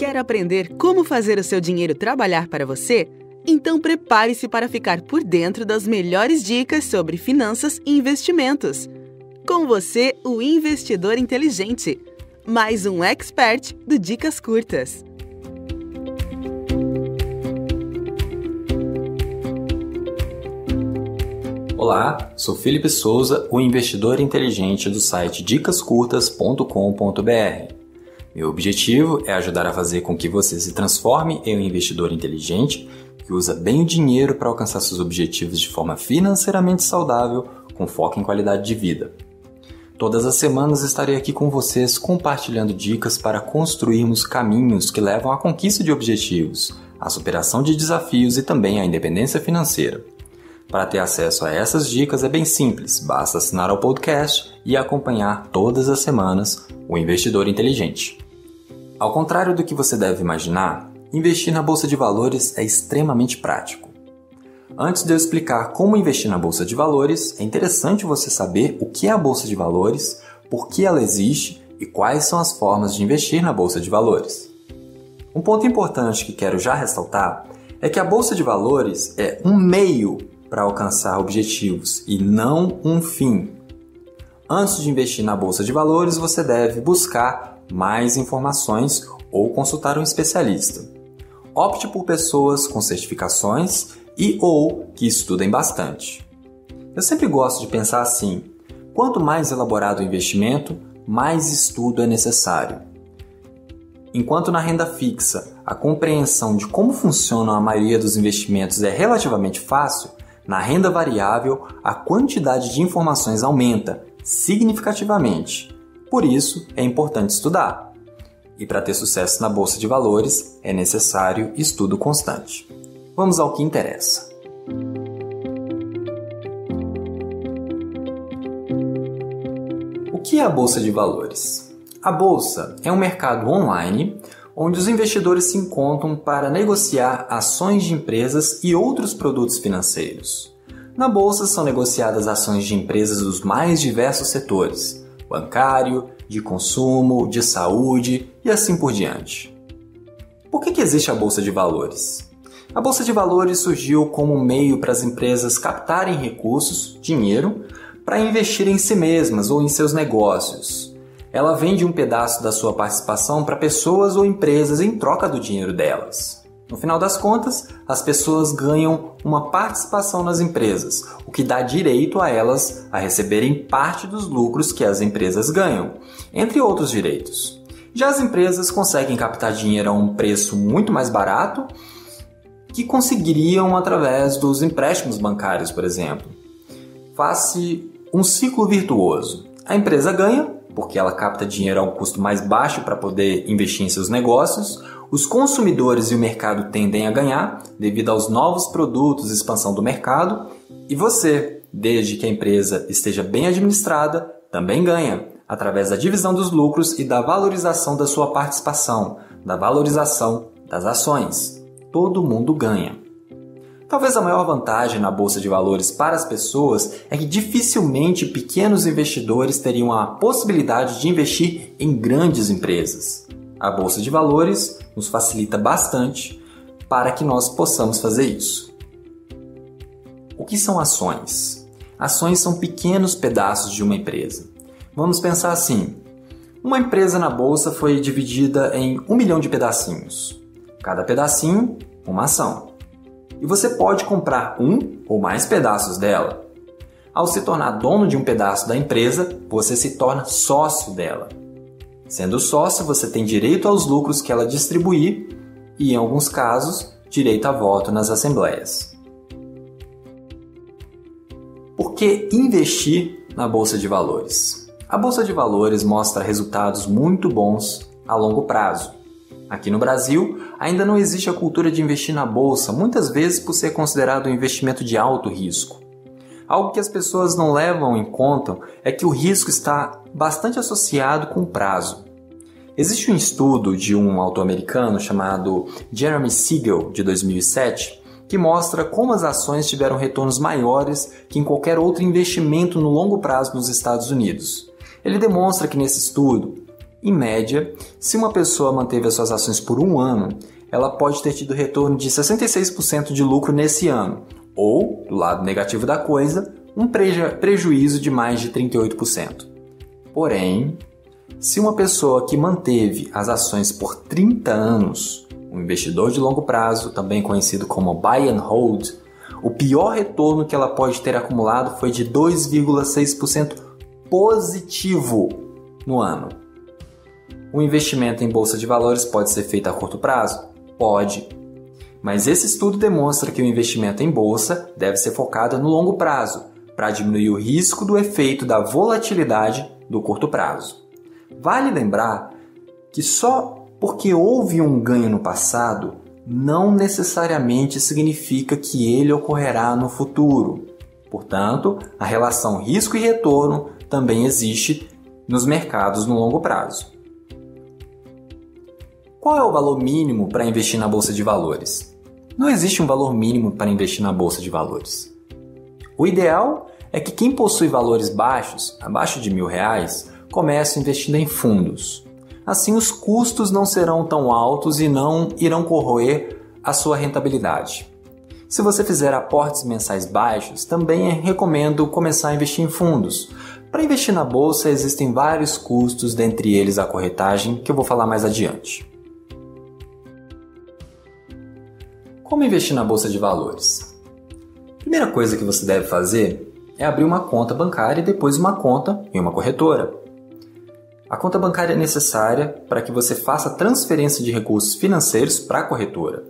Quer aprender como fazer o seu dinheiro trabalhar para você? Então prepare-se para ficar por dentro das melhores dicas sobre finanças e investimentos. Com você, o Investidor Inteligente. Mais um expert do Dicas Curtas. Olá, sou Felipe Souza, o investidor inteligente do site dicascurtas.com.br. Meu objetivo é ajudar a fazer com que você se transforme em um investidor inteligente que usa bem o dinheiro para alcançar seus objetivos de forma financeiramente saudável, com foco em qualidade de vida. Todas as semanas estarei aqui com vocês compartilhando dicas para construirmos caminhos que levam à conquista de objetivos, à superação de desafios e também à independência financeira. Para ter acesso a essas dicas é bem simples, basta assinar ao podcast e acompanhar todas as semanas o Investidor Inteligente. Ao contrário do que você deve imaginar, investir na Bolsa de Valores é extremamente prático. Antes de eu explicar como investir na Bolsa de Valores, é interessante você saber o que é a Bolsa de Valores, por que ela existe e quais são as formas de investir na Bolsa de Valores. Um ponto importante que quero já ressaltar é que a Bolsa de Valores é um meio para alcançar objetivos e não um fim. Antes de investir na Bolsa de Valores, você deve buscar mais informações ou consultar um especialista. Opte por pessoas com certificações e ou que estudem bastante. Eu sempre gosto de pensar assim: quanto mais elaborado o investimento, mais estudo é necessário. Enquanto na renda fixa a compreensão de como funcionam a maioria dos investimentos é relativamente fácil, na renda variável a quantidade de informações aumenta significativamente. Por isso, é importante estudar. E para ter sucesso na Bolsa de Valores, é necessário estudo constante. Vamos ao que interessa. O que é a Bolsa de Valores? A Bolsa é um mercado online onde os investidores se encontram para negociar ações de empresas e outros produtos financeiros. Na Bolsa são negociadas ações de empresas dos mais diversos setores: bancário, de consumo, de saúde e assim por diante. Por que existe a Bolsa de Valores? A Bolsa de Valores surgiu como um meio para as empresas captarem recursos, dinheiro, para investir em si mesmas ou em seus negócios. Ela vende um pedaço da sua participação para pessoas ou empresas em troca do dinheiro delas. No final das contas, as pessoas ganham uma participação nas empresas, o que dá direito a elas a receberem parte dos lucros que as empresas ganham, entre outros direitos. Já as empresas conseguem captar dinheiro a um preço muito mais barato que conseguiriam através dos empréstimos bancários, por exemplo. Faz-se um ciclo virtuoso. A empresa ganha, porque ela capta dinheiro a um custo mais baixo para poder investir em seus negócios. Os consumidores e o mercado tendem a ganhar devido aos novos produtos e expansão do mercado. E você, desde que a empresa esteja bem administrada, também ganha, através da divisão dos lucros e da valorização da sua participação, da valorização das ações. Todo mundo ganha. Talvez a maior vantagem na Bolsa de Valores para as pessoas é que dificilmente pequenos investidores teriam a possibilidade de investir em grandes empresas. A Bolsa de Valores nos facilita bastante para que nós possamos fazer isso. O que são ações? Ações são pequenos pedaços de uma empresa. Vamos pensar assim: uma empresa na Bolsa foi dividida em 1 milhão de pedacinhos. Cada pedacinho, uma ação. E você pode comprar um ou mais pedaços dela. Ao se tornar dono de um pedaço da empresa, você se torna sócio dela. Sendo sócio, você tem direito aos lucros que ela distribuir e, em alguns casos, direito a voto nas assembleias. Por que investir na Bolsa de Valores? A Bolsa de Valores mostra resultados muito bons a longo prazo. Aqui no Brasil, ainda não existe a cultura de investir na Bolsa, muitas vezes por ser considerado um investimento de alto risco. Algo que as pessoas não levam em conta é que o risco está bastante associado com o prazo. Existe um estudo de um autor americano chamado Jeremy Siegel, de 2007, que mostra como as ações tiveram retornos maiores que em qualquer outro investimento no longo prazo nos Estados Unidos. Ele demonstra que nesse estudo, Em média, se uma pessoa manteve as suas ações por um ano, ela pode ter tido retorno de 66% de lucro nesse ano, ou, do lado negativo da coisa, um prejuízo de mais de 38%. Porém, se uma pessoa que manteve as ações por 30 anos, um investidor de longo prazo, também conhecido como buy and hold, o pior retorno que ela pode ter acumulado foi de 2,6% positivo no ano. O investimento em bolsa de valores pode ser feito a curto prazo? Pode. Mas esse estudo demonstra que o investimento em bolsa deve ser focado no longo prazo, para diminuir o risco do efeito da volatilidade do curto prazo. Vale lembrar que só porque houve um ganho no passado, não necessariamente significa que ele ocorrerá no futuro. Portanto, a relação risco e retorno também existe nos mercados no longo prazo. Qual é o valor mínimo para investir na bolsa de valores? Não existe um valor mínimo para investir na bolsa de valores. O ideal é que quem possui valores baixos, abaixo de R$1.000, comece investindo em fundos. Assim, os custos não serão tão altos e não irão corroer a sua rentabilidade. Se você fizer aportes mensais baixos, também recomendo começar a investir em fundos. Para investir na bolsa existem vários custos, dentre eles a corretagem, que eu vou falar mais adiante. Como investir na bolsa de valores? A primeira coisa que você deve fazer é abrir uma conta bancária e depois uma conta em uma corretora. A conta bancária é necessária para que você faça transferência de recursos financeiros para a corretora.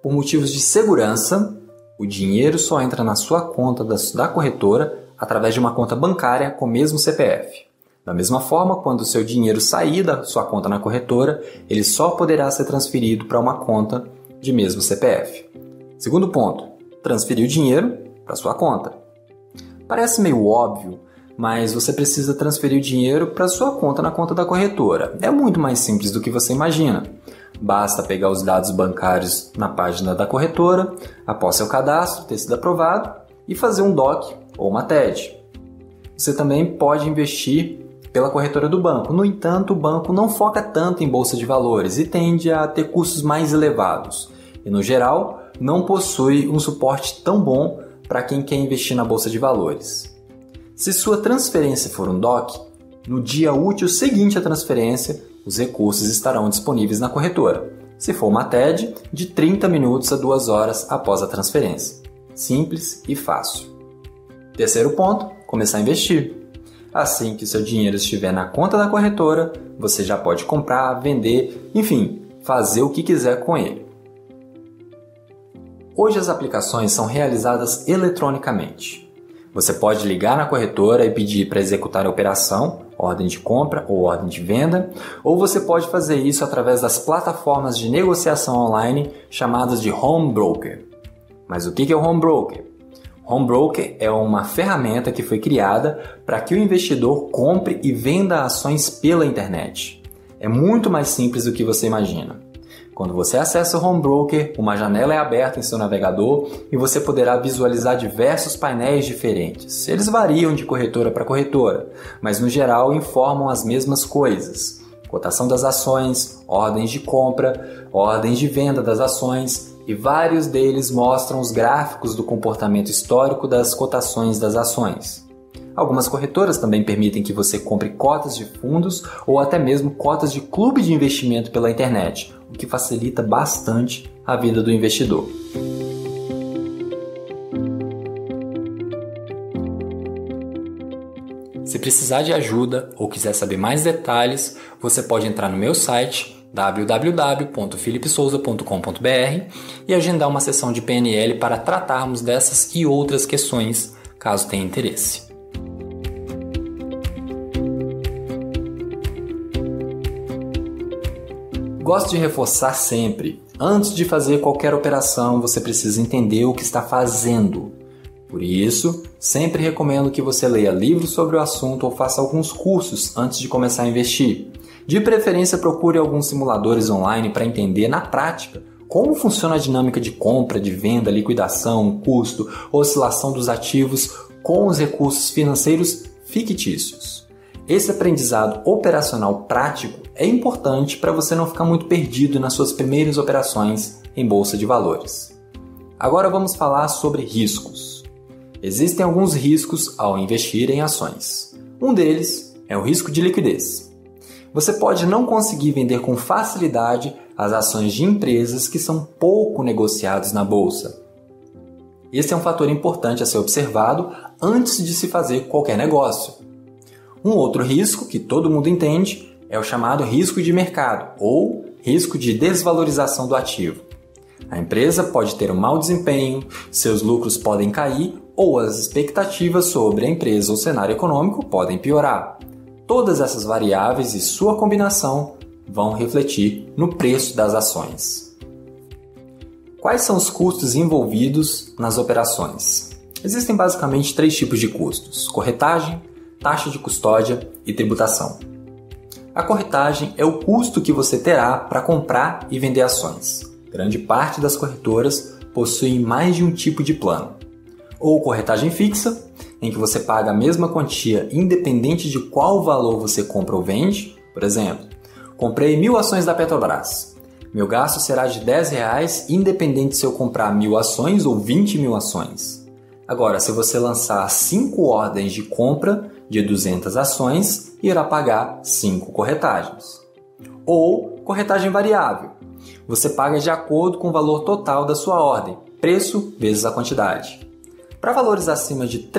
Por motivos de segurança, o dinheiro só entra na sua conta da corretora através de uma conta bancária com o mesmo CPF. Da mesma forma, quando o seu dinheiro sair da sua conta na corretora, ele só poderá ser transferido para uma conta de mesmo CPF. Segundo ponto, transferir o dinheiro para sua conta. Parece meio óbvio, mas você precisa transferir o dinheiro para sua conta na conta da corretora. É muito mais simples do que você imagina. Basta pegar os dados bancários na página da corretora, após seu cadastro ter sido aprovado, e fazer um DOC ou uma TED. Você também pode investir pela corretora do banco. No entanto, o banco não foca tanto em bolsa de valores e tende a ter custos mais elevados. E, no geral, não possui um suporte tão bom para quem quer investir na bolsa de valores. Se sua transferência for um DOC, no dia útil seguinte à transferência, os recursos estarão disponíveis na corretora. Se for uma TED, de 30 minutos a 2 horas após a transferência. Simples e fácil. Terceiro ponto, começar a investir. Assim que seu dinheiro estiver na conta da corretora, você já pode comprar, vender, enfim, fazer o que quiser com ele. Hoje as aplicações são realizadas eletronicamente. Você pode ligar na corretora e pedir para executar a operação, ordem de compra ou ordem de venda, ou você pode fazer isso através das plataformas de negociação online chamadas de home broker. Mas o que é o home broker? Home broker é uma ferramenta que foi criada para que o investidor compre e venda ações pela internet. É muito mais simples do que você imagina. Quando você acessa o home broker, uma janela é aberta em seu navegador e você poderá visualizar diversos painéis diferentes. Eles variam de corretora para corretora, mas no geral informam as mesmas coisas: cotação das ações, ordens de compra, ordens de venda das ações, e vários deles mostram os gráficos do comportamento histórico das cotações das ações. Algumas corretoras também permitem que você compre cotas de fundos ou até mesmo cotas de clube de investimento pela internet, o que facilita bastante a vida do investidor. Se precisar de ajuda ou quiser saber mais detalhes, você pode entrar no meu site www.philipsouza.com.br e agendar uma sessão de PNL para tratarmos dessas e outras questões, caso tenha interesse. Gosto de reforçar sempre, antes de fazer qualquer operação, você precisa entender o que está fazendo. Por isso, sempre recomendo que você leia livros sobre o assunto ou faça alguns cursos antes de começar a investir. De preferência, procure alguns simuladores online para entender na prática como funciona a dinâmica de compra, de venda, liquidação, custo, oscilação dos ativos com os recursos financeiros fictícios. Esse aprendizado operacional prático é importante para você não ficar muito perdido nas suas primeiras operações em bolsa de valores. Agora vamos falar sobre riscos. Existem alguns riscos ao investir em ações. Um deles é o risco de liquidez. Você pode não conseguir vender com facilidade as ações de empresas que são pouco negociadas na bolsa. Esse é um fator importante a ser observado antes de se fazer qualquer negócio. Um outro risco que todo mundo entende é o chamado risco de mercado ou risco de desvalorização do ativo. A empresa pode ter um mau desempenho, seus lucros podem cair ou as expectativas sobre a empresa ou cenário econômico podem piorar. Todas essas variáveis e sua combinação vão refletir no preço das ações. Quais são os custos envolvidos nas operações? Existem basicamente 3 tipos de custos: corretagem, taxa de custódia e tributação. A corretagem é o custo que você terá para comprar e vender ações. Grande parte das corretoras possuem mais de um tipo de plano. Ou corretagem fixa, em que você paga a mesma quantia independente de qual valor você compra ou vende. Por exemplo, comprei 1.000 ações da Petrobras. Meu gasto será de R$10, independente se eu comprar 1.000 ações ou 20.000 ações. Agora, se você lançar 5 ordens de compra de 200 ações, irá pagar 5 corretagens. Ou corretagem variável. Você paga de acordo com o valor total da sua ordem, preço vezes a quantidade. Para valores acima de R$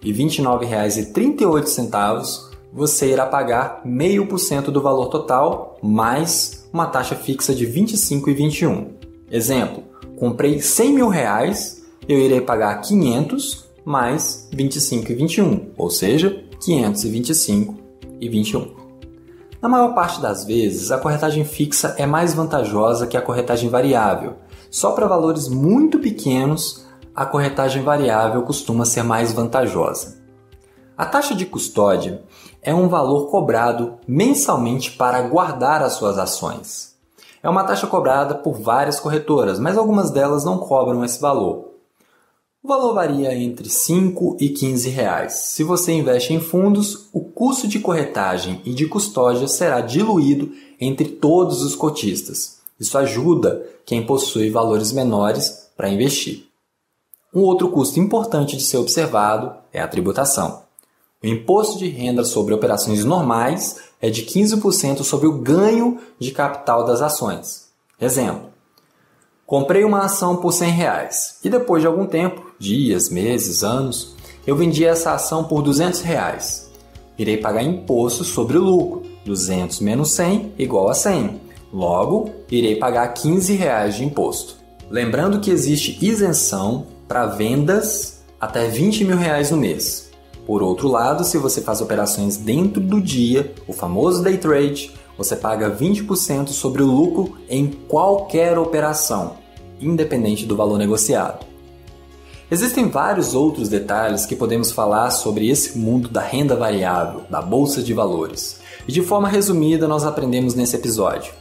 3.029,38, você irá pagar 0,5% do valor total, mais uma taxa fixa de R$ 25,21. Exemplo, comprei R$100.000, eu irei pagar 500 mais 25,21, ou seja, 525,21. Na maior parte das vezes, a corretagem fixa é mais vantajosa que a corretagem variável. Só para valores muito pequenos, a corretagem variável costuma ser mais vantajosa. A taxa de custódia é um valor cobrado mensalmente para guardar as suas ações. É uma taxa cobrada por várias corretoras, mas algumas delas não cobram esse valor. O valor varia entre R$ 5 e R$ 15. Se você investe em fundos, o custo de corretagem e de custódia será diluído entre todos os cotistas. Isso ajuda quem possui valores menores para investir. Um outro custo importante de ser observado é a tributação. O imposto de renda sobre operações normais é de 15% sobre o ganho de capital das ações. Exemplo: comprei uma ação por R$ 100 e depois de algum tempo, dias, meses, anos, eu vendi essa ação por R$ 200. Irei pagar imposto sobre o lucro. 200 menos 100 igual a 100. Logo, irei pagar R$ 15 de imposto. Lembrando que existe isenção para vendas até R$ 20.000 no mês. Por outro lado, se você faz operações dentro do dia, o famoso day trade, você paga 20% sobre o lucro em qualquer operação, independente do valor negociado. Existem vários outros detalhes que podemos falar sobre esse mundo da renda variável, da bolsa de valores. E de forma resumida, nós aprendemos nesse episódio.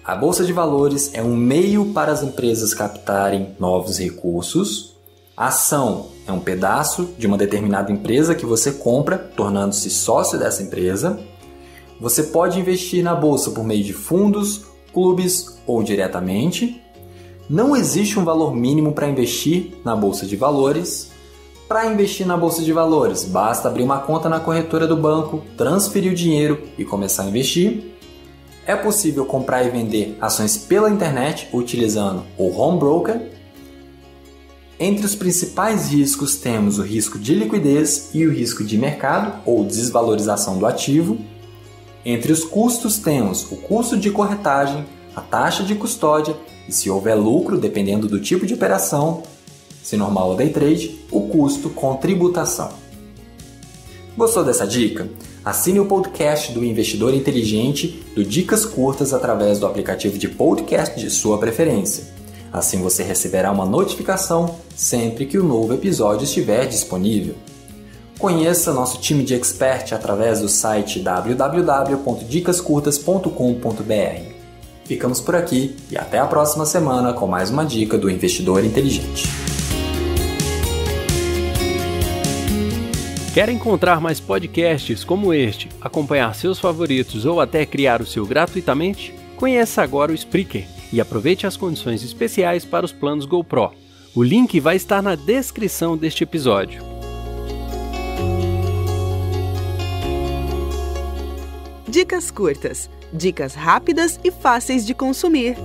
A bolsa de valores é um meio para as empresas captarem novos recursos. A ação é um pedaço de uma determinada empresa que você compra, tornando-se sócio dessa empresa. Você pode investir na bolsa por meio de fundos, clubes ou diretamente. Não existe um valor mínimo para investir na bolsa de valores. Para investir na bolsa de valores, basta abrir uma conta na corretora do banco, transferir o dinheiro e começar a investir. É possível comprar e vender ações pela internet utilizando o home broker. Entre os principais riscos temos o risco de liquidez e o risco de mercado ou desvalorização do ativo. Entre os custos temos o custo de corretagem, a taxa de custódia e, se houver lucro, dependendo do tipo de operação, se normal ou day trade, o custo com tributação. Gostou dessa dica? Assine o podcast do Investidor Inteligente do Dicas Curtas através do aplicativo de podcast de sua preferência. Assim você receberá uma notificação sempre que o novo episódio estiver disponível. Conheça nosso time de expert através do site www.dicascurtas.com.br. Ficamos por aqui e até a próxima semana com mais uma dica do Investidor Inteligente. Quer encontrar mais podcasts como este, acompanhar seus favoritos ou até criar o seu gratuitamente? Conheça agora o Spreaker e aproveite as condições especiais para os planos GoPro. O link vai estar na descrição deste episódio. Dicas curtas, dicas rápidas e fáceis de consumir.